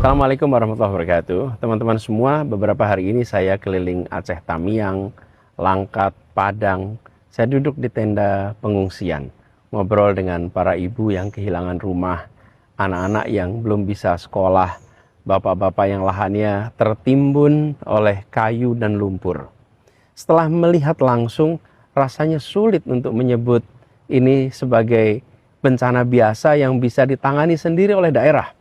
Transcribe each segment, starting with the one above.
Assalamualaikum warahmatullahi wabarakatuh. Teman-teman semua, beberapa hari ini saya keliling Aceh Tamiang, Langkat, Padang. Saya duduk di tenda pengungsian, ngobrol dengan para ibu yang kehilangan rumah, anak-anak yang belum bisa sekolah, bapak-bapak yang lahannya tertimbun oleh kayu dan lumpur. Setelah melihat langsung, rasanya sulit untuk menyebut ini sebagai bencana biasa yang bisa ditangani sendiri oleh daerah.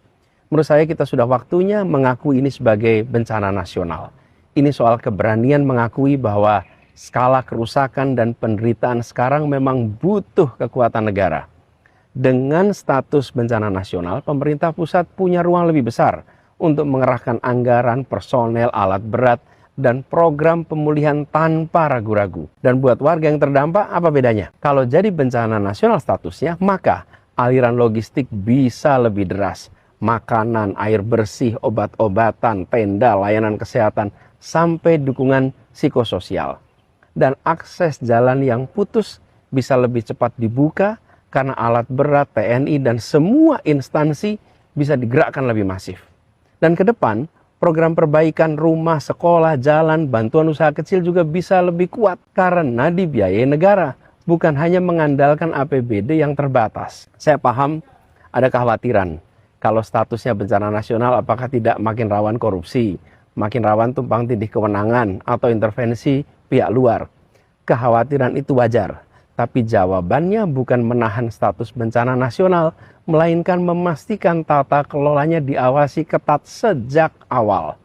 Menurut saya kita sudah waktunya mengakui ini sebagai bencana nasional. Ini soal keberanian mengakui bahwa skala kerusakan dan penderitaan sekarang memang butuh kekuatan negara. Dengan status bencana nasional, pemerintah pusat punya ruang lebih besar untuk mengerahkan anggaran, personel, alat berat, dan program pemulihan tanpa ragu-ragu. Dan buat warga yang terdampak, apa bedanya? Kalau jadi bencana nasional statusnya, maka aliran logistik bisa lebih deras. Makanan, air bersih, obat-obatan, tenda, layanan kesehatan, sampai dukungan psikososial. Dan akses jalan yang putus bisa lebih cepat dibuka karena alat berat, TNI, dan semua instansi bisa digerakkan lebih masif. Dan ke depan, program perbaikan rumah, sekolah, jalan, bantuan usaha kecil juga bisa lebih kuat karena dibiayai negara, bukan hanya mengandalkan APBD yang terbatas. Saya paham ada kekhawatiran. Kalau statusnya bencana nasional, apakah tidak makin rawan korupsi, makin rawan tumpang tindih kewenangan, atau intervensi pihak luar? Kekhawatiran itu wajar, tapi jawabannya bukan menahan status bencana nasional, melainkan memastikan tata kelolanya diawasi ketat sejak awal.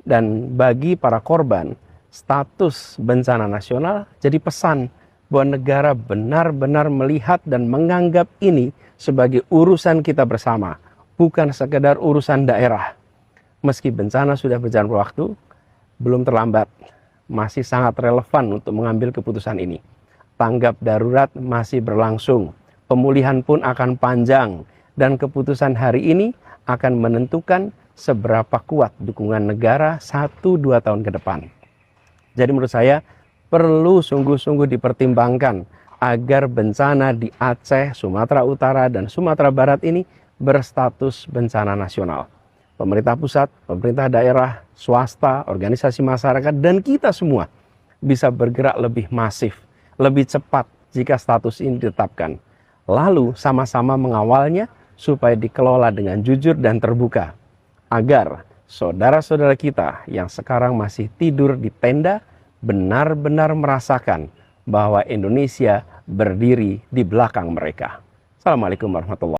Dan bagi para korban, status bencana nasional jadi pesan bahwa negara benar-benar melihat dan menganggap ini sebagai urusan kita bersama, bukan sekedar urusan daerah. Meski bencana sudah berjalan waktu, belum terlambat. Masih sangat relevan untuk mengambil keputusan ini. Tanggap darurat masih berlangsung. Pemulihan pun akan panjang. Dan keputusan hari ini akan menentukan seberapa kuat dukungan negara 1-2 tahun ke depan. Jadi menurut saya perlu sungguh-sungguh dipertimbangkan agar bencana di Aceh, Sumatera Utara, dan Sumatera Barat ini berstatus bencana nasional. Pemerintah pusat, pemerintah daerah, swasta, organisasi masyarakat, dan kita semua bisa bergerak lebih masif, lebih cepat jika status ini ditetapkan. Lalu sama-sama mengawalnya supaya dikelola dengan jujur dan terbuka. Agar saudara-saudara kita yang sekarang masih tidur di tenda benar-benar merasakan bahwa Indonesia berdiri di belakang mereka. Assalamualaikum warahmatullahi wabarakatuh.